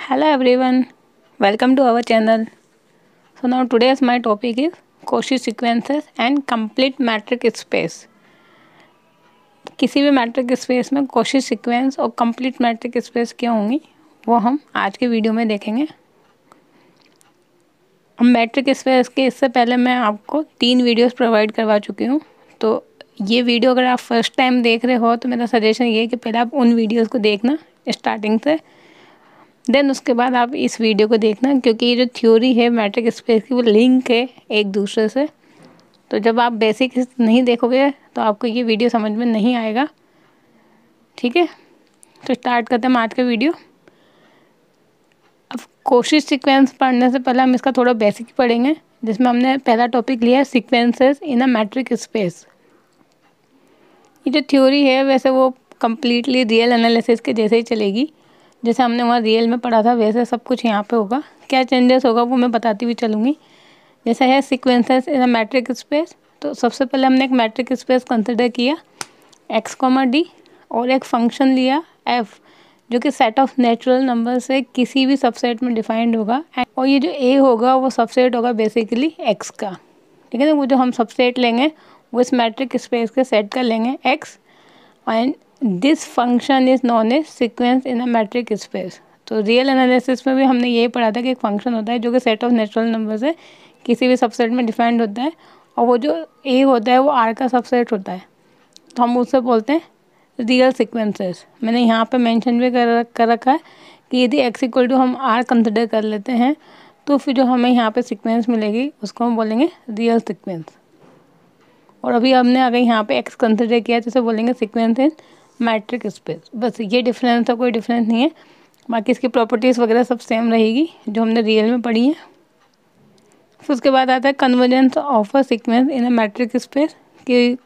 Hello everyone, welcome to our channel. So now today's my topic is Cauchy sequences and complete metric space. किसी भी matric space में Cauchy sequence और complete metric space क्या होंगी वो हम आज के वीडियो में देखेंगे। हम मैट्रिक स्पेस के इससे पहले मैं आपको 3 वीडियोस प्रोवाइड करवा चुकी हूँ। तो ये वीडियो अगर आप फर्स्ट टाइम देख रहे हो तो मेरा सजेशन ये है कि पहले आप उन वीडियोस को देखना स्टार्टिंग से, देन उसके बाद आप इस वीडियो को देखना, क्योंकि ये जो थ्योरी है मैट्रिक स्पेस की वो लिंक है एक दूसरे से। तो जब आप बेसिक नहीं देखोगे तो आपको ये वीडियो समझ में नहीं आएगा। ठीक है, तो स्टार्ट करते हैं आज का वीडियो। अब Cauchy सीक्वेंस पढ़ने से पहले हम इसका थोड़ा बेसिक पढ़ेंगे, जिसमें हमने पहला टॉपिक लिया है sequences in a metric space. ये जो थ्योरी है वैसे वो कम्प्लीटली रियल एनालिसिस के जैसे ही चलेगी। जैसे हमने वहाँ रियल में पढ़ा था वैसे सब कुछ यहाँ पे होगा। क्या चेंजेस होगा वो मैं बताती हुई चलूँगी। जैसे है sequences in a metric space, तो सबसे पहले हमने एक मैट्रिक स्पेस कंसिडर किया x, d और एक फंक्शन लिया f, जो कि सेट ऑफ नेचुरल नंबर से किसी भी सबसेट में डिफाइंड होगा। और ये जो a होगा वो सबसेट होगा बेसिकली x का। ठीक है ना, वो जो हम सबसेट लेंगे वो इस मैट्रिक स्पेस के सेट का लेंगे x, and this function is known as sequence in a metric space. तो रियल एनालिसिस में भी हमने यही पढ़ा था कि एक फंक्शन होता है जो कि सेट ऑफ नेचुरल नंबर से किसी भी सबसेट में डिफाइंड होता है, और वो जो a होता है वो r का सबसेट होता है, तो हम उससे बोलते हैं रियल सीक्वेंसेस। मैंने यहाँ पे मेंशन भी कर रखा है कि यदि x इक्वल टू हम r कंसिडर कर लेते हैं तो फिर जो हमें यहाँ पे सीक्वेंस मिलेगी उसको हम बोलेंगे रियल सीक्वेंस। और अभी हमने अगर यहाँ पे x कंसिडर किया तो उसे बोलेंगे सीक्वेंस इन मैट्रिक स्पेस। बस ये डिफरेंस है, कोई डिफरेंस नहीं है। बाकी इसकी प्रॉपर्टीज़ वगैरह सब सेम रहेगी जो हमने रियल में पढ़ी है। फिर उसके बाद आता है convergence of a sequence in a metric space, कि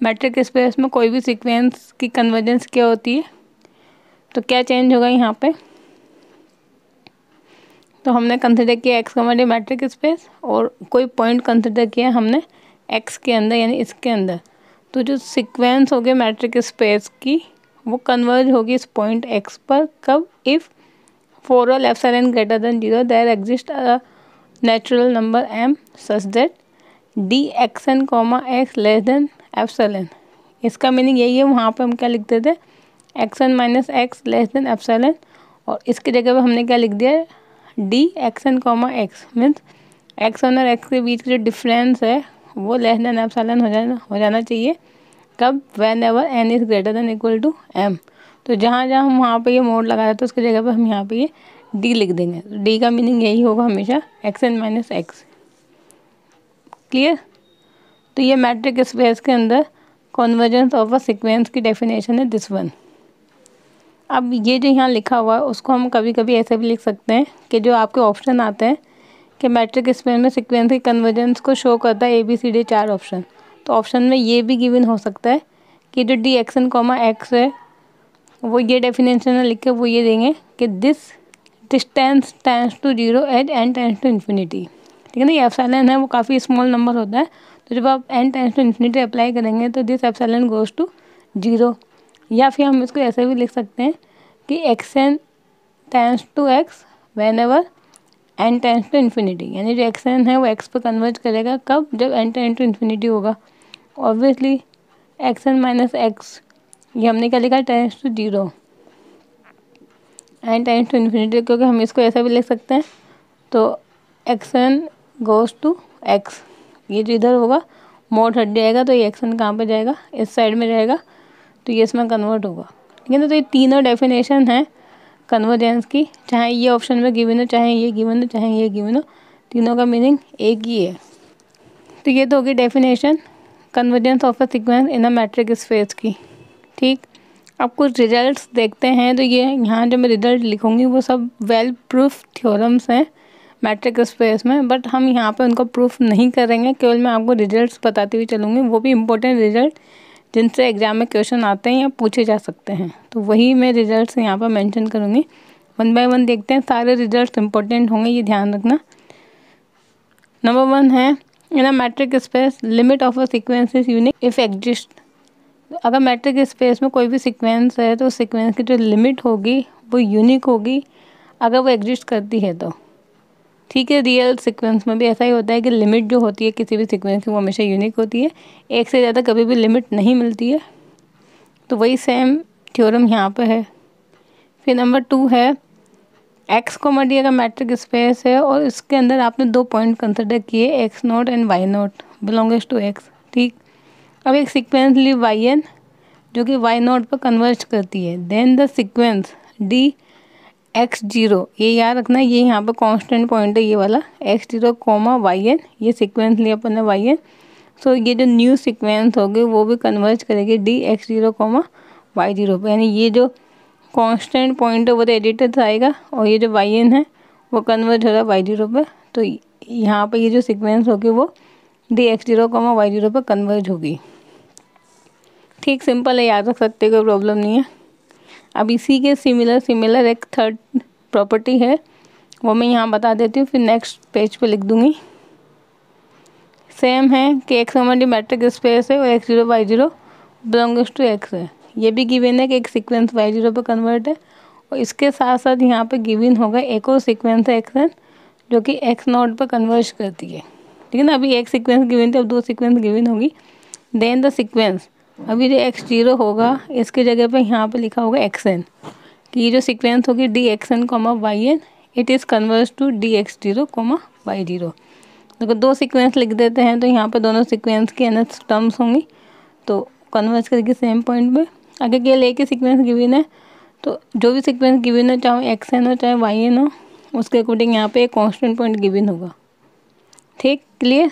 मैट्रिक स्पेस में कोई भी सीक्वेंस की कन्वर्जेंस क्या होती है। तो क्या चेंज होगा यहाँ पे, तो हमने कंसिडर किया x, d मैट्रिक स्पेस और कोई पॉइंट कंसिडर किया हमने x के अंदर यानी इसके अंदर। तो जो सीक्वेंस होगी मैट्रिक स्पेस की वो कन्वर्ज होगी इस पॉइंट x पर। कब? If for all epsilon greater than 0 there exist a natural number m such that dxn, x less than epsilon. इसका मीनिंग यही है, वहाँ पे हम क्या लिखते थे xn minus x less than epsilon, और इसकी जगह पे हमने क्या लिख दिया dxn, x मीन्स x1 और x के बीच का जो डिफरेंस है वो लेस देन एप्सिलॉन हो जाना चाहिए। कब? Whenever n is greater than equal to m। तो जहाँ जहाँ हम वहाँ पे ये मोड लगा रहे थे उसकी जगह पे हम यहाँ पे ये d लिख देंगे। तो d का मीनिंग यही होगा हमेशा xn माइनस x। क्लियर? तो ये मैट्रिक स्पेस के अंदर कन्वर्जेंस ऑफ अ सीक्वेंस की डेफिनेशन है दिस वन। अब ये जो यहाँ लिखा हुआ है उसको हम कभी कभी ऐसे भी लिख सकते हैं कि जो आपके ऑप्शन आते हैं कि मैट्रिक स्पेस में सीक्वेंस की कन्वर्जेंस को शो करता है ABCD 4 ऑप्शन। तो ऑप्शन में ये भी गिवन हो सकता है कि जो dxn, x है वो ये डेफिनेशन में लिख के वो ये देंगे कि this distance tends to 0 at n tends to infinity. ठीक है ना, ये एप्सिलॉन है वो काफ़ी स्मॉल नंबर होता है, तो जब आप n tends to infinity apply करेंगे तो दिस एप्सिलॉन गोज़ टू 0। या फिर हम इसको ऐसे भी लिख सकते हैं कि xn tends to x whenever n tends to infinity, यानी जो xn है वो x पर कन्वर्ट करेगा। कब? जब n टेंड्स टू इन्फिनिटी होगा। ऑब्वियसली xn माइनस x ये हमने क्या लिखा tends to 0 n tends to infinity, क्योंकि हम इसको ऐसा भी लिख सकते हैं। तो xn गोज़ टू x, ये जो इधर होगा मोड हट जाएगा तो ये xn कहाँ पे जाएगा? इस साइड में जाएगा, तो ये इसमें कन्वर्ट होगा। ठीक है ना, तो ये तीनों डेफिनेशन है कन्वर्जेंस की, चाहे ये ऑप्शन में गिवन हो, चाहे ये गिवन हो, चाहे ये गिवन हो, तीनों का मीनिंग एक ही है। तो ये तो होगी definition convergence of a sequence in a metric space की। ठीक, अब कुछ रिजल्ट्स देखते हैं। तो ये यहाँ जो मैं रिजल्ट लिखूँगी वो सब वेल प्रूफ थ्योरम्स हैं मैट्रिक स्पेस में, बट हम यहाँ पे उनको प्रूफ नहीं करेंगे, केवल मैं आपको रिजल्ट्स बताती हुई चलूँगी, वो भी इम्पोर्टेंट रिजल्ट जिनसे एग्जाम में क्वेश्चन आते हैं या पूछे जा सकते हैं। तो वही मैं रिजल्ट्स यहाँ पर मेंशन करूँगी। वन बाय वन देखते हैं, सारे रिजल्ट्स इंपॉर्टेंट होंगे, ये ध्यान रखना। नंबर 1 है in a metric space limit of a sequence is unique if exist. अगर मैट्रिक स्पेस में कोई भी सीक्वेंस है तो सीक्वेंस की जो लिमिट होगी वो यूनिक होगी अगर वो एग्जिस्ट करती है तो। ठीक है, रियल सीक्वेंस में भी ऐसा ही होता है कि लिमिट जो होती है किसी भी सीक्वेंस की वो हमेशा यूनिक होती है, एक से ज़्यादा कभी भी लिमिट नहीं मिलती है। तो वही सेम थ्योरम यहाँ पे है। फिर नंबर 2 है एक्स को डी अगर मैट्रिक स्पेस है और इसके अंदर आपने 2 पॉइंट कंसिडर किए x0 and y0 belongs to x। ठीक, अब एक सीक्वेंस ली yn जो कि y0 पर कन्वर्ज करती है, then the sequence D x0, ये याद रखना, ये यहाँ पर कांस्टेंट पॉइंट है ये वाला x0 कोमा yn, ये सीक्वेंस लिया अपन ने yn। सो ये जो न्यू सीक्वेंस होगी वो भी कन्वर्ज करेगी डी x0 कोमा y0 पर, यानी ये जो कांस्टेंट पॉइंट है वो तो एडिटर आएगा और ये जो yn है वो कन्वर्ज हो रहा है y0 पर। तो यहाँ पर ये जो सीक्वेंस होगी वो डी x0 कोमा y0 पर कन्वर्ज होगी। ठीक, सिंपल है, याद रख सकते, कोई प्रॉब्लम नहीं है। अब इसी के सिमिलर एक थर्ड प्रॉपर्टी है, वो मैं यहाँ बता देती हूँ, फिर नेक्स्ट पेज पे लिख दूँगी। सेम है कि एक्स डी मैट्रिक स्पेस है और x0 y0 belongs to x है। ये भी गिवन है कि एक सीक्वेंस y0 पे कन्वर्ट है और इसके साथ साथ यहाँ पे गिवन होगा एक और सीक्वेंस है xn जो कि x0 पर कन्वर्ज करती है। ठीक है ना, अभी एक सीक्वेंस गिवन थी, अब 2 सीक्वेंस गिवन होगी। देन द सीक्वेंस, अभी जो x0 होगा इसके जगह पे यहाँ पे लिखा होगा xn, कि ये जो सीक्वेंस होगी D xn comma yn it is converge to D x0 comma y0। अगर 2 सीक्वेंस लिख देते हैं तो यहाँ पे दोनों सीक्वेंस की nth टर्म्स होंगी तो कन्वर्ज करके सेम पॉइंट पे। अगर केवल एक ही सीक्वेंस गिवन है तो जो भी सीक्वेंस गिवन है, चाहे xn हो चाहे yn हो, उसके अकॉर्डिंग यहाँ पे एक कांस्टेंट पॉइंट गिवन होगा। ठीक, क्लियर।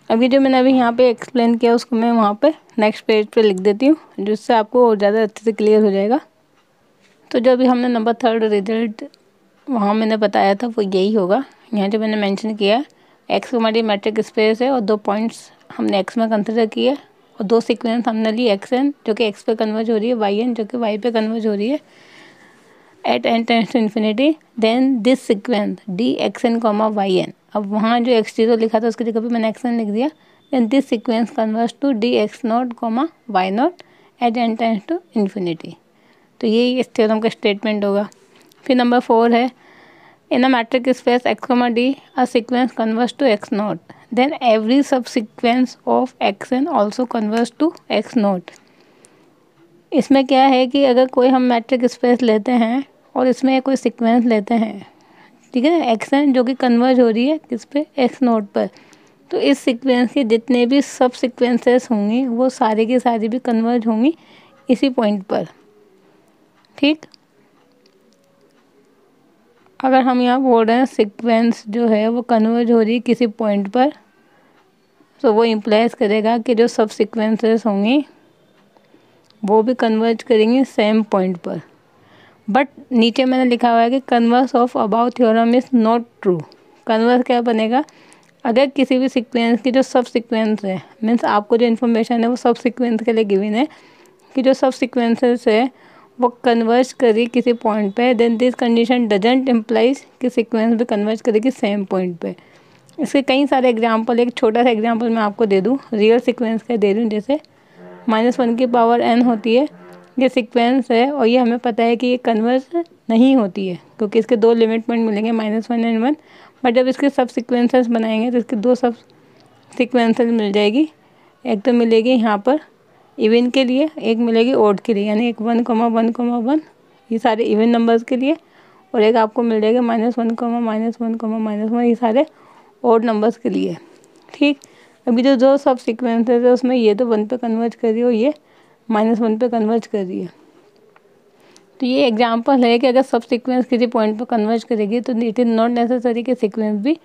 अभी जो मैंने अभी यहाँ पे एक्सप्लेन किया उसको मैं वहाँ पे नेक्स्ट पेज पे लिख देती हूँ, जिससे आपको और ज़्यादा अच्छे से क्लियर हो जाएगा। तो जो अभी हमने नंबर 3 रिजल्ट वहाँ मैंने बताया था वो यही होगा। यहाँ जो मैंने मेंशन किया एक्स हमारी मैट्रिक स्पेस है और 2 पॉइंट्स हमने एक्स में कंसिडर किए और 2 सीक्वेंस हमने ली xn जो कि x पे कन्वर्ज हो रही है, yn जो कि y पे कन्वर्ज हो रही है at n tends to infinity. Then this sequence D xn comma yn, अब वहाँ जो x0 लिखा था उसकी जगह पे मैंने xn लिख दिया। Then this sequence converge to D x0 comma y0 at n tends to infinity. तो यही इस थ्योरम का स्टेटमेंट होगा। फिर नंबर 4 है in a metric space x D a sequence converge to x0 then every sub sequence of xn also converge to x0। इसमें क्या है कि अगर कोई हम मैट्रिक स्पेस लेते हैं और इसमें कोई सीक्वेंस लेते हैं, ठीक है, xn जो कि कन्वर्ज हो रही है किस पे, x0 पर, तो इस सीक्वेंस के जितने भी सब सीक्वेंसेस होंगी वो सारी की सारी भी कन्वर्ज होंगी इसी पॉइंट पर। ठीक, अगर हम यहाँ बोल रहे हैं सीक्वेंस जो है वो कन्वर्ज हो रही है किसी पॉइंट पर, तो वो इम्प्लाइज करेगा कि जो सब सीक्वेंसेस होंगी वो भी कन्वर्ज करेंगे सेम पॉइंट पर। बट नीचे मैंने लिखा हुआ है कि converse of above theorem is not true. Converse क्या बनेगा, अगर किसी भी सीक्वेंस की जो सब सीक्वेंस है, मीन्स आपको जो इन्फॉर्मेशन है वो सब सीक्वेंस के लिए गिवन है कि जो सब सीक्वेंसेस है वो कन्वर्ज करी किसी पॉइंट पे, then this condition doesn't implies कि सीक्वेंस भी कन्वर्ज करेगी सेम पॉइंट पे। इसके कई सारे एग्जांपल, एक छोटा सा एग्जांपल मैं आपको दे दूँ, रियल सीक्वेंस का दे दूँ। जैसे -1 की पावर n होती है, ये सीक्वेंस है और ये हमें पता है कि ये कन्वर्ज नहीं होती है क्योंकि इसके 2 लिमिट पॉइंट मिलेंगे -1 एंड 1। बट जब इसके सब सीक्वेंसेस बनाएंगे तो इसके 2 सब सीक्वेंसेस मिल जाएगी। एक तो मिलेगी यहाँ पर इवन के लिए, एक मिलेगी ओड के लिए, यानी एक 1,1,1 ये सारे इवन नंबर्स के लिए, और एक आपको मिल जाएगा -1, -1, -1 ये सारे ओड नंबर्स के लिए। ठीक, अभी जो दो सब सीक्वेंसेस है उसमें ये तो 1 पे कन्वर्ज कर रही है और ये -1 पे कन्वर्ज कर रही है। तो ये एग्जांपल है कि अगर सब सीक्वेंस किसी पॉइंट पे कन्वर्ज करेगी तो इट इज़ नॉट नेसेसरी कि सीक्वेंस भी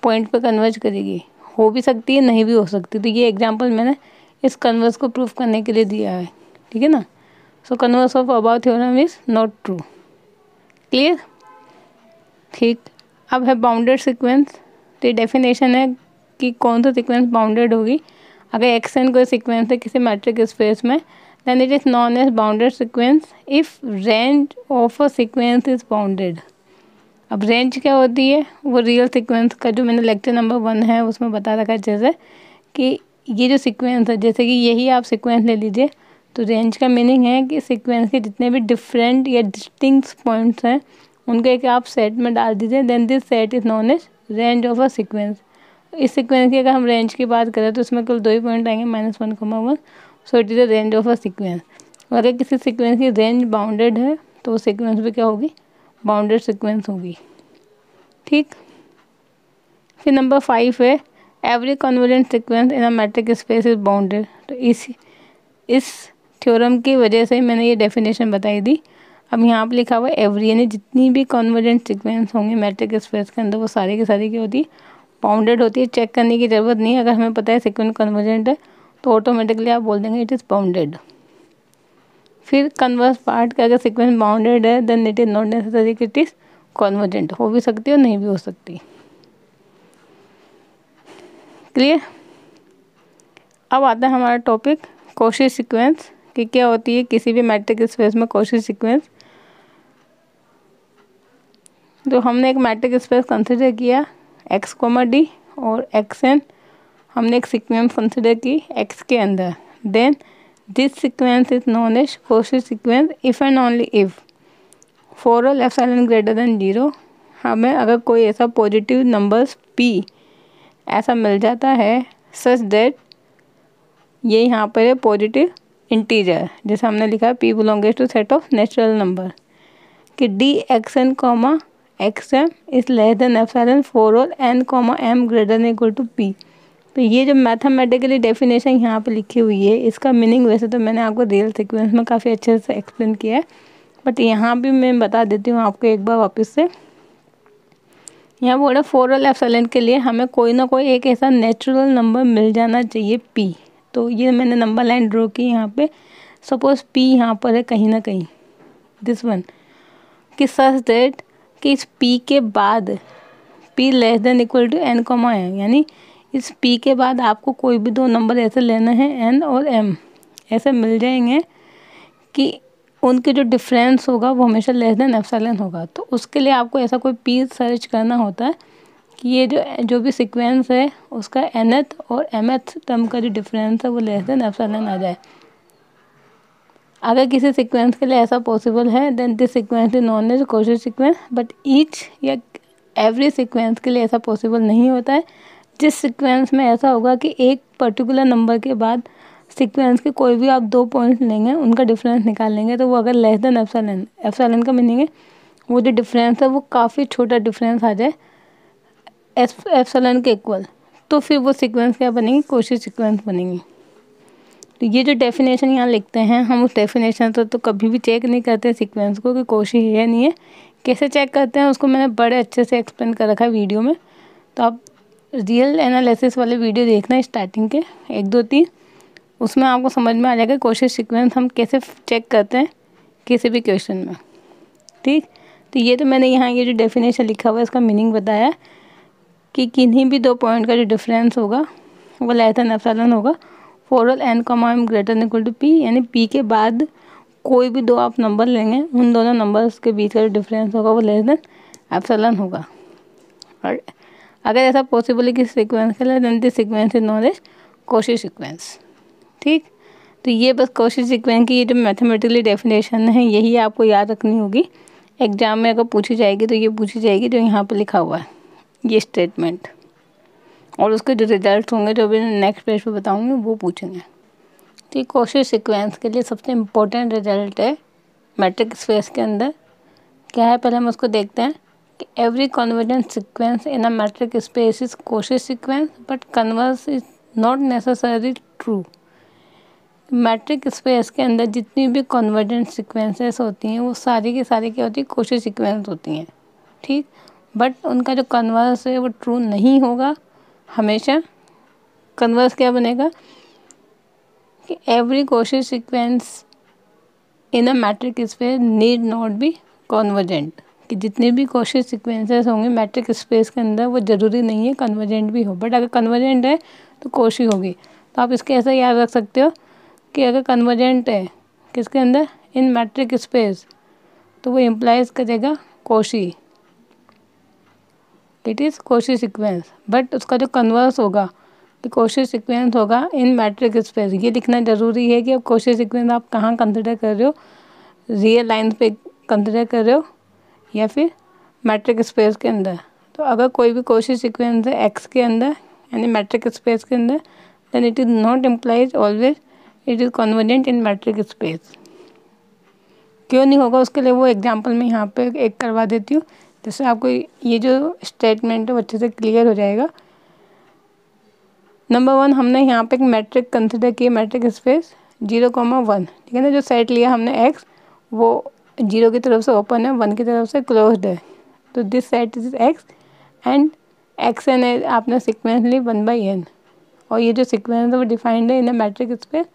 पॉइंट पे कन्वर्ज करेगी, हो भी सकती है नहीं भी हो सकती। तो ये एग्जांपल मैंने इस कन्वर्स को प्रूफ करने के लिए दिया है। ठीक है ना, so converse of above theorem is not true. Clear. ठीक, अब है बाउंडेड सीक्वेंस। तो ये डेफिनेशन है कि कौन सा सीक्वेंस बाउंडेड होगी। अगर xn कोई सीक्वेंस है किसी मैट्रिक स्पेस में, then it is known as bounded sequence if range of a sequence is bounded। अब रेंज क्या होती है, वो रियल सीक्वेंस का जो मैंने लेक्चर नंबर 1 है उसमें बता रखा है, जैसे कि ये जो सीक्वेंस है, जैसे कि यही आप सीक्वेंस ले लीजिए, तो रेंज का मीनिंग है कि सीक्वेंस के जितने भी डिफरेंट या डिस्टिंक्ट पॉइंट्स हैं उनके एक आप सेट में डाल दीजिए। Then this set is known as range of a sequence. इस सीक्वेंस की अगर हम रेंज की बात करें तो इसमें केवल 2 ही पॉइंट आएंगे, -1, 1। So it is the range of a sequence. अगर किसी सीक्वेंस की रेंज बाउंडेड है तो वो सीक्वेंस भी क्या होगी, बाउंडेड सीक्वेंस होगी। ठीक। फिर नंबर 5 है every convergent sequence in a metric space is bounded. तो इस थ्योरम की वजह से मैंने ये डेफिनेशन बताई दी। अब यहाँ पर लिखा हुआ है एवरी, यानी जितनी भी कन्वर्जेंट सीक्वेंस होंगी मैट्रिक स्पेस के अंदर वो सारी की सारी क्या होती है, बाउंडेड होती है। चेक करने की ज़रूरत नहीं है, अगर हमें पता है सीक्वेंस कन्वर्जेंट है तो ऑटोमेटिकली आप बोल देंगे इट इज़ बाउंडेड। फिर कन्वर्स पार्ट का अगर सीक्वेंस बाउंडेड है then it is not necessary कि इट इज़ कन्वर्जेंट। हो भी सकती है और नहीं भी हो सकती। क्लियर। अब आता है हमारा टॉपिक कोशी सीक्वेंस कि क्या होती है किसी भी मैट्रिक स्पेस में कोशी सीक्वेंस। तो हमने एक मैट्रिक स्पेस कंसिडर किया x, d और xn हमने एक सीक्वेंस कंसिडर की x के अंदर। Then this sequence is known as Cauchy sequence if and only if for all epsilon greater than 0 हमें अगर कोई ऐसा पॉजिटिव नंबर्स p ऐसा मिल जाता है सच दैट ये यहाँ पर है पॉजिटिव इंटीजर, जैसे हमने लिखा है p belongs to set of natural number कि dxn xm is less than epsilon for all n m greater than equal to p। तो ये जो मैथमेटिकली डेफिनेशन यहाँ पे लिखी हुई है इसका मीनिंग वैसे तो मैंने आपको रियल सीक्वेंस में काफ़ी अच्छे से एक्सप्लेन किया है, बट यहाँ भी मैं बता देती हूँ आपको एक बार वापस से। यहाँ बोला फॉर ऑल एप्सिलॉन के लिए हमें कोई ना कोई एक ऐसा नेचुरल नंबर मिल जाना चाहिए p। तो ये मैंने नंबर लाइन ड्रॉ की यहाँ पे। सपोज p यहाँ पर है कहीं ना कहीं, दिस वन, कि सच दैट कि इस p के बाद p less than equal to n, m, यानी इस p के बाद आपको कोई भी 2 नंबर ऐसे लेना है n और m ऐसे मिल जाएंगे कि उनके जो डिफरेंस होगा वो हमेशा लेस देन एप्सिलॉन होगा। तो उसके लिए आपको ऐसा कोई p सर्च करना होता है कि ये जो भी सीक्वेंस है उसका nth और mth टर्म का जो डिफरेंस है वो लेस देन एप्सिलॉन आ जाए। अगर किसी सीक्वेंस के लिए ऐसा पॉसिबल है then this sequence is known as Cauchy sequence, but each या एवरी सीक्वेंस के लिए ऐसा पॉसिबल नहीं होता है। जिस सीक्वेंस में ऐसा होगा कि एक पर्टिकुलर नंबर के बाद सीक्वेंस के कोई भी आप 2 पॉइंट्स लेंगे उनका डिफरेंस निकाल लेंगे तो वो अगर लेस देन एप्सिलॉन, एप्सिलॉन का मीनिंग है वो जो डिफरेंस है वो काफ़ी छोटा डिफरेंस आ जाए एप्सिलॉन के इक्वल, तो फिर वो सीक्वेंस क्या बनेगी, कोशी सीक्वेंस बनेगी। तो ये जो डेफिनेशन यहाँ लिखते हैं हम उस डेफिनेशन से तो कभी भी चेक नहीं करते सीक्वेंस को कि कोशी है या नहीं है। कैसे चेक करते हैं उसको मैंने बड़े अच्छे से एक्सप्लेन कर रखा है वीडियो में, तो आप रियल एनालिसिस वाले वीडियो देखना स्टार्टिंग के 1, 2, 3, उसमें आपको समझ में आ जाएगा कोशी सीक्वेंस हम कैसे चेक करते हैं किसी भी क्वेश्चन में। ठीक। तो ये तो मैंने यहाँ ये जो डेफिनेशन लिखा हुआ है इसका मीनिंग बताया कि किन्हीं भी 2 पॉइंट का जो डिफरेंस होगा वो लेस देन एप्सिलॉन होगा for all n, m greater than equal to p, यानी p के बाद कोई भी 2 आप नंबर लेंगे उन दोनों नंबर्स के बीच का जो डिफरेंस होगा वो लेस देन एप्सिलॉन होगा। और अगर ऐसा पॉसिबल है कि सीक्वेंस के लिए then this sequence is known as Cauchy sequence. ठीक। तो ये बस कोशी सीक्वेंस की ये जो मैथमेटिकली डेफिनेशन है यही आपको याद रखनी होगी। एग्जाम में अगर पूछी जाएगी तो ये पूछी जाएगी जो यहाँ पर लिखा हुआ है ये स्टेटमेंट, और उसके जो रिजल्ट होंगे जो भी नेक्स्ट पेज पे बताऊंगी वो पूछेंगे। तो कोशी सीक्वेंस के लिए सबसे इम्पोर्टेंट रिजल्ट है मैट्रिक स्पेस के अंदर क्या है, पहले हम उसको देखते हैं कि every convergent sequence in a metric space is Koshi sequence but converse is not necessary true. Matric space के अंदर जितनी भी कन्वर्जेंट सीक्वेंसेस होती हैं वो सारी की सारी क्या होती है, कोशी सीक्वेंस होती हैं। ठीक। बट उनका जो कन्वर्स है वो ट्रू नहीं होगा। हमेशा कन्वर्स क्या बनेगा कि every Cauchy sequence in a metric space need not be convergent, कि जितने भी कोशी सीक्वेंसेस होंगे मैट्रिक स्पेस के अंदर वो ज़रूरी नहीं है कन्वर्जेंट भी हो, बट अगर कन्वर्जेंट है तो कोशी होगी। तो आप इसके ऐसा याद रख सकते हो कि अगर कन्वर्जेंट है किसके अंदर, इन मैट्रिक स्पेस, तो वो इम्प्लाइज करेगा Cauchy, it is Cauchy sequence. But उसका जो कन्वर्स होगा कि कोशी सीक्वेंस होगा इन मैट्रिक स्पेस, ये लिखना ज़रूरी है कि अब कोशी सीक्वेंस आप कहाँ कंसिडर कर रहे हो, रियल लाइन पे कंसिडर कर रहे हो या फिर मैट्रिक स्पेस के अंदर। तो अगर कोई भी कोशी सीक्वेंस है एक्स के अंदर यानी मैट्रिक स्पेस के अंदर, then it is not implies always it is convergent in metric space. क्यों नहीं होगा उसके लिए वो एग्जांपल मैं यहाँ पे एक करवा देती हूँ, जिससे आपको ये जो स्टेटमेंट है वो अच्छे से क्लियर हो जाएगा। नंबर 1 हमने यहाँ पे एक मैट्रिक कंसिडर किया, मैट्रिक स्पेस 0,1, ठीक है ना। जो सेट लिया हमने एक्स वो 0 की तरफ से ओपन है, 1 की तरफ से क्लोज्ड है। तो this set is X and X N आपने सीक्वेंस ली 1/n, और ये जो सीक्वेंस है वो डिफाइंड है in metric space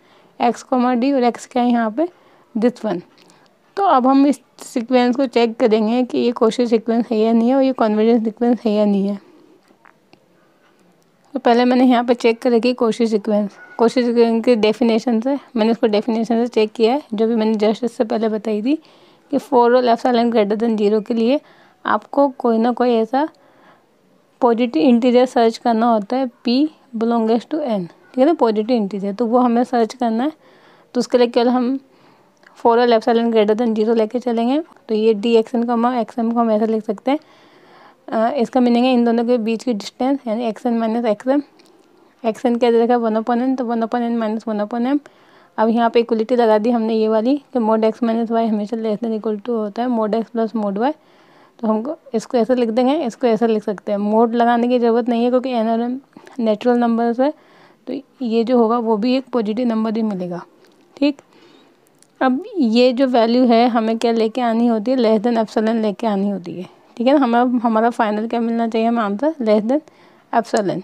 x, d और x क्या है यहाँ पे दिस वन। तो अब हम इस सीक्वेंस को चेक करेंगे कि ये कोशी सीक्वेंस है या नहीं है और ये कन्वर्जेंट सीक्वेंस है या नहीं है। तो पहले मैंने यहाँ पे चेक कर रखी कोशी सीक्वेंस की डेफिनेशन से, मैंने इसको डेफिनेशन से चेक किया है, जो भी मैंने जस्ट इससे पहले बताई थी कि for all epsilon greater than 0 के लिए आपको कोई ना कोई ऐसा पॉजिटिव इंटीजर सर्च करना होता है p बिलोंग्स टू n, ठीक है ना, पॉजिटिव इंटीजर। तो वो हमें सर्च करना है, तो उसके लिए केवल हम for all epsilon greater than 0 लेके चलेंगे। तो ये dxn xm को हम ऐसा लिख सकते हैं, इसका मीनिंग है इन दोनों के बीच की डिस्टेंस यानी xn माइनस xm। xn क्या दे रखा है 1/n, तो 1/n माइनस 1/m। अब यहाँ पे इक्वलिटी लगा दी हमने ये वाली कि मोड x माइनस वाई हमेशा लेस देन इक्वल टू होता है mod x plus mod Y. तो हमको इसको ऐसा लिख देंगे, इसको ऐसा लिख सकते हैं। मोड लगाने की ज़रूरत नहीं है क्योंकि n और m नेचुरल नंबर्स है, तो ये जो होगा वो भी एक पॉजिटिव नंबर ही मिलेगा, ठीक। अब ये जो वैल्यू है हमें क्या लेके आनी होती है, लेस देन एप्सिलॉन लेके आनी होती है, ठीक है ना। हमारा फाइनल क्या मिलना चाहिए हमें आंसर, लेस देन एप्सिलॉन।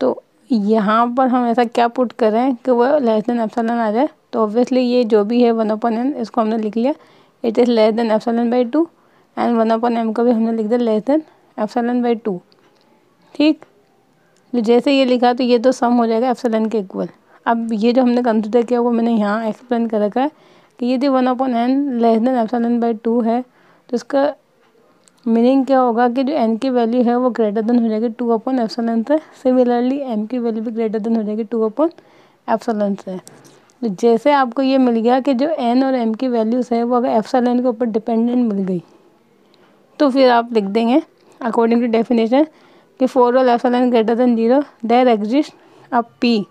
तो यहाँ पर हम ऐसा क्या पुट करें कि वो लेस देन एप्सिलॉन आ जाए। तो ऑब्वियसली ये जो भी है 1/n इसको हमने लिख लिया, it is less than epsilon and 1/m को भी हमने लिख दिया लेस देन एप्सिलॉन/2, ठीक। तो जैसे ये लिखा तो ये तो सम हो जाएगा एप्सिलॉन के इक्वल। अब ये जो हमने कंसिडर किया वो मैंने यहाँ एक्सप्लेन कर रखा है कि यदि 1/n लेस देन एप्सिलॉन/2 है तो इसका मीनिंग क्या होगा कि जो n की वैल्यू है वो ग्रेटर देन हो जाएगी 2/एप्सिलॉन से। सिमिलरली m की वैल्यू भी ग्रेटर देन हो जाएगी 2/एप्सिलॉन से। तो जैसे आपको ये मिल गया कि जो n और m की वैल्यूज़ है वो अगर एप्सिलॉन के ऊपर डिपेंडेंट मिल गई तो फिर आप लिख देंगे अकॉर्डिंग टू डेफिनेशन कि for all epsilon greater than 0 there exist a p,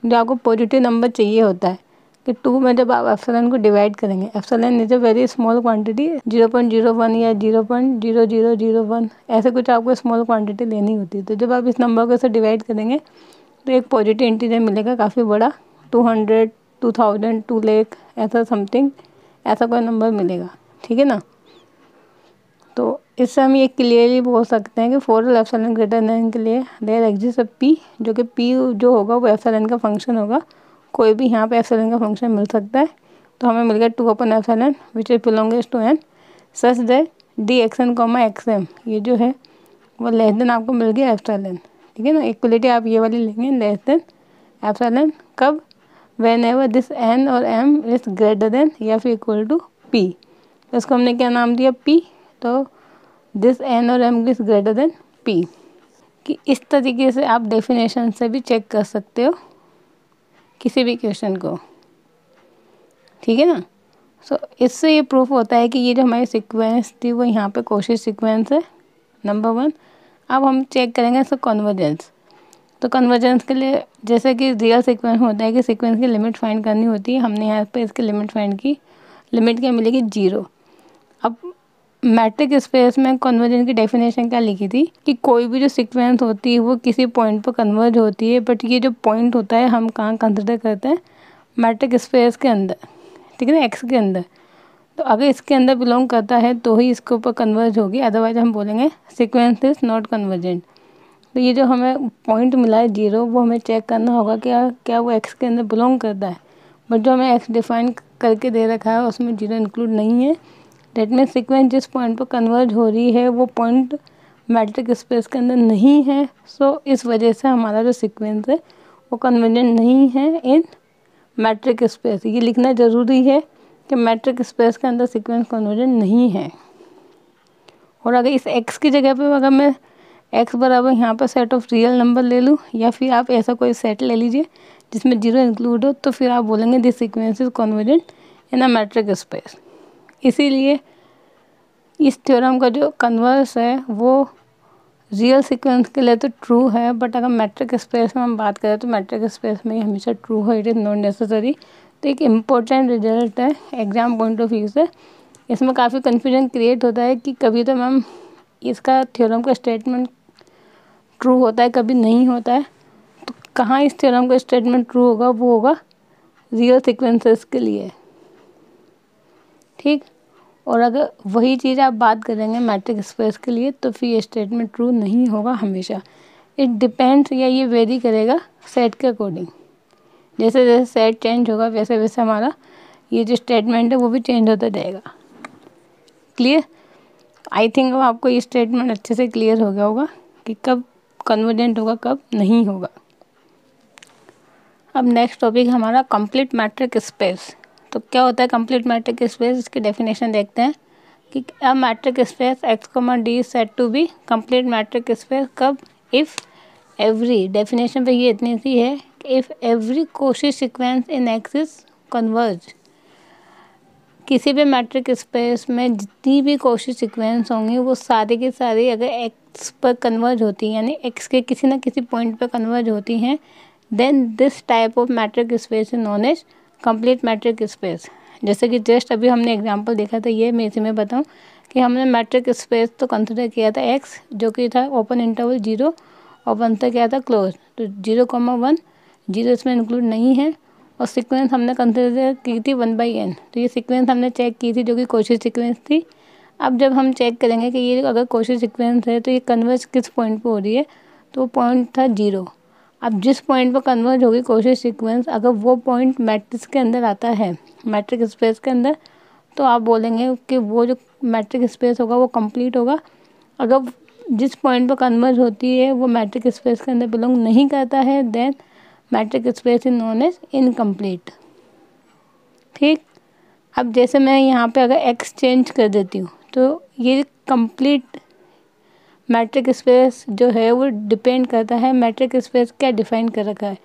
जो आपको पॉजिटिव नंबर चाहिए होता है कि 2 में जब आप एप्सिलॉन को डिवाइड करेंगे, epsilon is a very small quantity 0.01 या 0.0001 ऐसे कुछ आपको स्मॉल क्वांटिटी लेनी होती है। तो जब आप इस नंबर को ऐसे डिवाइड करेंगे तो एक पॉजिटिव इंटीजर मिलेगा काफ़ी बड़ा, 200, 2000, 2 लाख ऐसा समथिंग, ऐसा कोई नंबर मिलेगा, ठीक है ना। तो इससे हम ये क्लियरली बोल सकते हैं कि for all epsilon greater then के लिए देयर एग्जिस्ट अ p, जो कि p जो होगा वो एप्सिलॉन का फंक्शन होगा। कोई भी यहाँ पे एप्सिलॉन का फंक्शन मिल सकता है। तो हमें मिल गया epsilon which is belongs to n such that dxn, xm ये जो है वो लेस देन आपको मिल गया एप्सिलॉन, ठीक है ना। इक्वलिटी आप ये वाली लेंगे लेस देन एप्सिलॉन कब, वेन एवर दिस n और m इज ग्रेटर देन या फिर इक्वल टू p। तो इसको हमने क्या नाम दिया p, तो दिस n और m is greater than p। कि इस तरीके से आप डेफिनेशन से भी चेक कर सकते हो किसी भी क्वेश्चन को, ठीक है ना। सो इससे ये प्रूफ होता है कि ये जो हमारी सीक्वेंस थी वो यहाँ पे कोशी सीक्वेंस है नंबर 1। अब हम चेक करेंगे इसका कन्वर्जेंस। तो कन्वर्जेंस के लिए जैसे कि रियल सीक्वेंस होता है कि सीक्वेंस की लिमिट फाइंड करनी होती है, हमने यहाँ पे इसकी लिमिट फाइंड की, लिमिट क्या मिलेगी 0। अब मैट्रिक स्पेस में कन्वर्जेंस की डेफिनेशन क्या लिखी थी कि कोई भी जो सीक्वेंस होती है वो किसी पॉइंट पर कन्वर्ज होती है, बट ये जो पॉइंट होता है हम कहाँ कंसिडर करते हैं, मैट्रिक स्पेस के अंदर, ठीक है ना, एक्स के अंदर। तो अगर इसके अंदर बिलोंग करता है तो ही इसके ऊपर कन्वर्ज होगी, अदरवाइज हम बोलेंगे सीक्वेंस इज नॉट कन्वर्जेंट। तो ये जो हमें पॉइंट मिला है 0 वो हमें चेक करना होगा क्या वो एक्स के अंदर बिलोंग करता है, बट जो हमें एक्स डिफाइन करके दे रखा है उसमें 0 इंक्लूड नहीं है। डेट मीन्स सीक्वेंस जिस पॉइंट पर कन्वर्ज हो रही है वो पॉइंट मैट्रिक स्पेस के अंदर नहीं है। सो इस वजह से हमारा जो सीक्वेंस है वो कन्वर्जेंट नहीं है इन मैट्रिक स्पेस। ये लिखना ज़रूरी है कि मैट्रिक स्पेस के अंदर सीक्वेंस कन्वर्जेंट नहीं है। और अगर इस x की जगह पे अगर मैं x बराबर यहाँ पर सेट ऑफ रियल नंबर ले लूँ या फिर आप ऐसा कोई सेट ले लीजिए जिसमें 0 इंक्लूड हो, तो फिर आप बोलेंगे this sequence is convergent in a metric space. इसीलिए इस थ्योरम का जो कन्वर्स है वो रियल सीक्वेंस के लिए तो ट्रू है, बट अगर मैट्रिक स्पेस में हम बात करें तो मैट्रिक स्पेस में हमेशा ट्रू है, इट इज़ नॉट नेसेसरी। तो एक इम्पोर्टेंट रिजल्ट है एग्जाम पॉइंट ऑफ व्यू से। इसमें काफ़ी कन्फ्यूजन क्रिएट होता है कि कभी तो मैम इसका थ्योरम का स्टेटमेंट ट्रू होता है, कभी नहीं होता है। तो कहाँ इस थ्योरम का स्टेटमेंट ट्रू होगा, वो होगा रियल सीक्वेंसेस के लिए, ठीक। और अगर वही चीज़ आप बात करेंगे मैट्रिक स्पेस के लिए तो फिर ये स्टेटमेंट ट्रू नहीं होगा हमेशा। इट डिपेंड्स, या ये वेरी करेगा सेट के अकॉर्डिंग। जैसे जैसे सेट चेंज होगा वैसे वैसे हमारा ये जो स्टेटमेंट है वो भी चेंज होता जाएगा। क्लियर? आई थिंक आपको ये स्टेटमेंट अच्छे से क्लियर हो गया होगा कि कब कन्वर्जेंट होगा कब नहीं होगा। अब नेक्स्ट टॉपिक हमारा कंप्लीट मैट्रिक स्पेस। तो क्या होता है कंप्लीट मैट्रिक स्पेस, इसकी डेफिनेशन देखते हैं कि a metric space X comma D is said to be complete metric space कब, इफ़ एवरी, डेफिनेशन पे ये इतनी सी है कि if every Cauchy sequence in X is converge. किसी भी मैट्रिक स्पेस में जितनी भी कोशी सीक्वेंस होंगी वो सारी की सारी अगर एक्स पर कन्वर्ज होती हैं, यानी एक्स के किसी न किसी पॉइंट पर कन्वर्ज होती हैं, then this type of metric space is known as complete metric space. जैसे कि जस्ट अभी हमने एग्जांपल देखा था, ये मैं इसी में बताऊं कि हमने मैट्रिक स्पेस तो कंसिडर किया था एक्स जो कि था ओपन इंटरवल 0 और 1 तक क्या था क्लोज, तो 0,1 0 इसमें इंक्लूड नहीं है। और सीक्वेंस हमने कंसिडर की थी 1/n, तो ये सीक्वेंस हमने चेक की थी जो कि कोशी सीक्वेंस थी। अब जब हम चेक करेंगे कि ये अगर कोशी सीक्वेंस है तो ये कन्वर्ज किस पॉइंट पे हो रही है, तो वो पॉइंट था 0। अब जिस पॉइंट पर कन्वर्ज होगी कोशी सीक्वेंस, अगर वो पॉइंट मैट्रिक्स के अंदर आता है, मैट्रिक स्पेस के अंदर, तो आप बोलेंगे कि वो जो मैट्रिक स्पेस होगा वो कंप्लीट होगा। अगर जिस पॉइंट पर कन्वर्ज होती है वो मैट्रिक स्पेस के अंदर बिलोंग नहीं करता है, then metric space is known as incomplete, ठीक। अब जैसे मैं यहाँ पे अगर एक्स चेंज कर देती हूँ तो ये कंप्लीट मैट्रिक स्पेस जो है वो डिपेंड करता है मैट्रिक स्पेस क्या डिफाइन कर रखा है।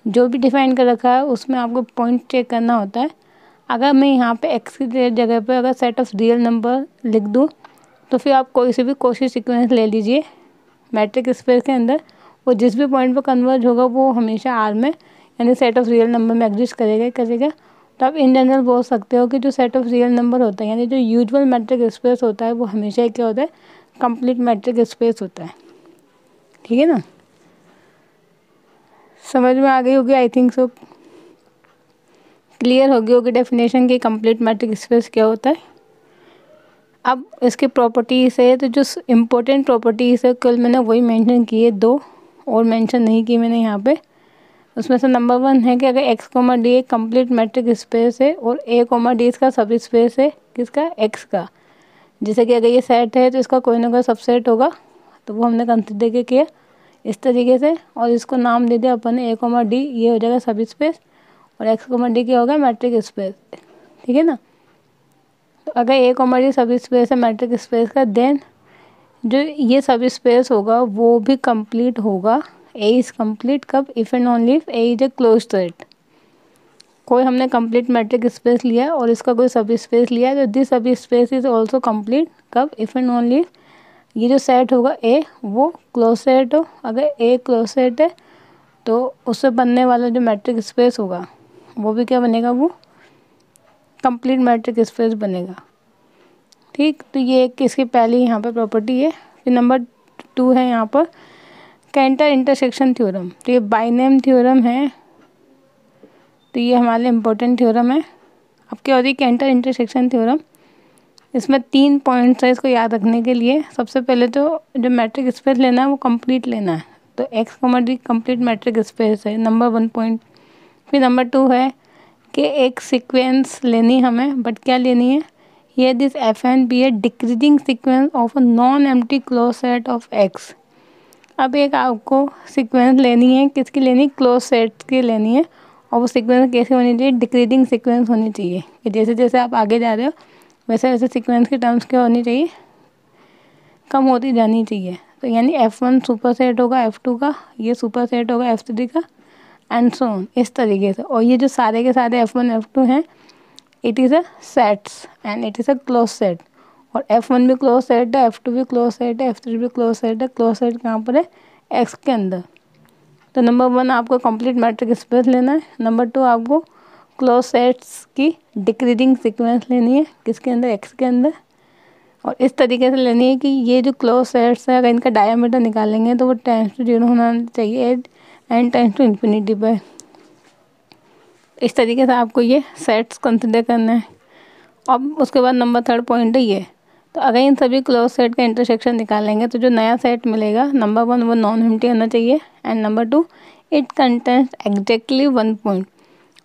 जो भी डिफाइन कर रखा है उसमें आपको पॉइंट चेक करना होता है। अगर मैं यहाँ पे एक्स की जगह पे अगर सेट ऑफ रियल नंबर लिख दूँ तो फिर आप कोई सी भी कोशी सीक्वेंस ले लीजिए मैट्रिक स्पेस के अंदर, वो जिस भी पॉइंट पर कन्वर्ज होगा वो हमेशा आर में यानी सेट ऑफ रियल नंबर में एग्जिस्ट करेगा। तो आप इन जनरल बोल सकते हो कि जो सेट ऑफ रियल नंबर होता है यानी जो यूजुअल मैट्रिक स्पेस होता है वो हमेशा क्या होता है, कंप्लीट मैट्रिक स्पेस होता है, ठीक है ना। समझ में आ गई होगी आई थिंक सो, क्लियर हो गई होगी डेफिनेशन की कंप्लीट मैट्रिक स्पेस क्या होता है। अब इसकी प्रॉपर्टीज़ है, तो जो इम्पोर्टेंट प्रॉपर्टीज़ है कल मैंने वही मेंशन की है, 2 और मेंशन नहीं की मैंने यहाँ पे। उसमें से नंबर 1 है कि अगर एक्स कॉमा डी एक कंप्लीट मैट्रिक स्पेस है और ए कॉमा डी इसका सब स्पेस है किसका, एक्स का। जैसे कि अगर ये सेट है तो इसका कोई ना कोई सबसेट होगा, तो वो हमने कंसिडर किया इस तरीके से और इसको नाम दे दिया अपन ने ए कॉमा डी, ये हो जाएगा सब स्पेस और एक्स कॉमा डी क्या होगा मैट्रिक स्पेस, ठीक है ना। तो अगर ए कॉमा डी सब स्पेस है मैट्रिक स्पेस का, देन जो ये सब स्पेस होगा वो भी कंप्लीट होगा। ए इज़ कंप्लीट कब, if and only if A is a close set. कोई हमने कंप्लीट मैट्रिक स्पेस लिया और इसका कोई सब स्पेस लिया तो दिस सब स्पेस इज ऑल्सो कंप्लीट कब, इफ़ एंड ओनली ये जो सेट होगा ए वो क्लोज सेट हो। अगर ए क्लोज सेट है तो उससे बनने वाला जो मैट्रिक स्पेस होगा वो भी क्या बनेगा, वो कंप्लीट मैट्रिक स्पेस बनेगा, ठीक। तो ये एक इसकी पहली यहाँ पर प्रॉपर्टी है। फिर नंबर 2 है यहाँ पर कैंटर इंटरसेक्शन थ्योरम। तो ये बाइनेम थ्योरम है, तो ये हमारे लिए इम्पोर्टेंट थ्योरम है। अब क्या होती है कैंटर इंटरसेक्शन थ्योरम, इसमें 3 पॉइंट्स है इसको याद रखने के लिए। सबसे पहले तो जो मैट्रिक स्पेस लेना है वो कंप्लीट लेना है, तो x comma D complete metric space है, नंबर 1 पॉइंट। फिर नंबर 2 है कि एक सीक्वेंस लेनी हमें, बट क्या लेनी है, ये this F N be a decreasing sequence of a non empty close set of X. अब एक आपको सीक्वेंस लेनी है, किसकी लेनी, क्लोज सेट की लेनी है, और वो सीक्वेंस कैसे होनी चाहिए, डिक्रीजिंग सीक्वेंस होनी चाहिए कि जैसे जैसे आप आगे जा रहे हो वैसे वैसे सीक्वेंस की टर्म्स क्या होनी चाहिए, कम होती जानी चाहिए। तो यानी F1 सुपर सेट होगा F2 का, ये सुपर सेट होगा F3 का एंड सो ऑन, इस तरीके से। और ये जो सारे के सारे F1 F2 हैं, it is a sets and it is a close set. और F1 भी क्लोज सेट है, F2 भी क्लोज सेट है, F3 भी क्लोज सेट है। क्लोज सेट कहाँ पर है? X के अंदर। तो नंबर 1 आपको कंप्लीट मैट्रिक स्पेस लेना है। नंबर 2 आपको क्लोज सेट्स की डिक्रीजिंग सीक्वेंस लेनी है, किसके अंदर? X के अंदर। और इस तरीके से लेनी है कि ये जो क्लोज सेट्स है, अगर इनका डायमीटर निकालेंगे तो वो टेंस टू 0 होना चाहिए एंड टेंस टू इन्फिनिटी पर। इस तरीके से आपको ये सेट्स कंसिडर करना है। अब उसके बाद नंबर 3 पॉइंट है ये। तो अगर इन सभी क्लोज सेट का इंटरसेक्शन निकालेंगे तो जो नया सेट मिलेगा, नंबर 1 वो नॉन एम्प्टी होना चाहिए and number 2 it contains exactly 1 point.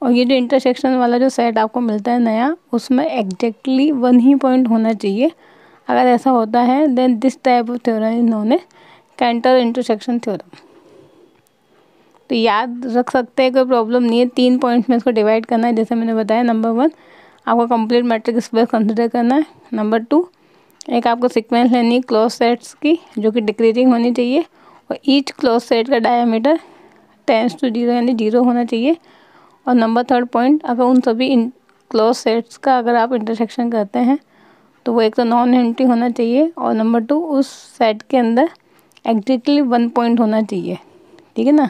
और ये जो इंटरसेक्शन वाला जो सेट आपको मिलता है नया, उसमें एग्जैक्टली 1 ही पॉइंट होना चाहिए। अगर ऐसा होता है then this type of theorem is known as Cantor intersection theorem. तो याद रख सकते हैं, कोई प्रॉब्लम नहीं है। 3 पॉइंट्स में इसको डिवाइड करना है, जैसे मैंने बताया। नंबर 1 आपको कंप्लीट मैट्रिक स्पेस कंसिडर करना है। नंबर 2 एक आपको सीक्वेंस लेनी है क्लोज सेट्स की जो कि डिक्रीजिंग होनी चाहिए और ईच क्लोज सेट का डायमीटर टेंस टू 0 यानी 0 होना चाहिए। और नंबर 3 पॉइंट, अगर उन सभी क्लोज सेट्स का अगर आप इंटरसेक्शन करते हैं तो वो एक तो नॉन एम्प्टी होना चाहिए और नंबर 2 उस सेट के अंदर एग्जैक्टली 1 पॉइंट होना चाहिए। ठीक है ना।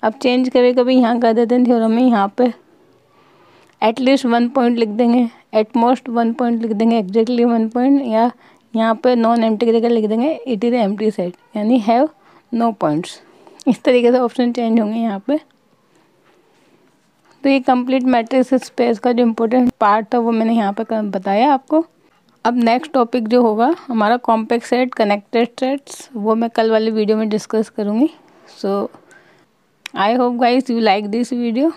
अब चेंज कभी कभी यहाँ कर देते हैं थ्योरम में, यहाँ पे एटलीस्ट 1 पॉइंट लिख देंगे, एट मोस्ट 1 पॉइंट लिख देंगे, एग्जैक्टली 1 पॉइंट, या यहाँ पे नॉन एम्प्टी की जगह लिख देंगे इट इज़ एम्प्टी सेट यानी हैव नो पॉइंट्स। इस तरीके से ऑप्शन चेंज होंगे यहाँ पे। तो ये कंप्लीट मैट्रिक्स स्पेस का जो इम्पोर्टेंट पार्ट था वो मैंने यहाँ पे बताया आपको। अब नेक्स्ट टॉपिक जो होगा हमारा कॉम्पैक्ट सेट, कनेक्टेड सेट्स, वो मैं कल वाली वीडियो में डिस्कस करूँगी। सो I hope guys you like this video,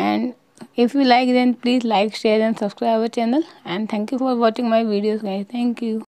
and if you like then please like, share and subscribe our channel, and thank you for watching my videos guys. Thank you.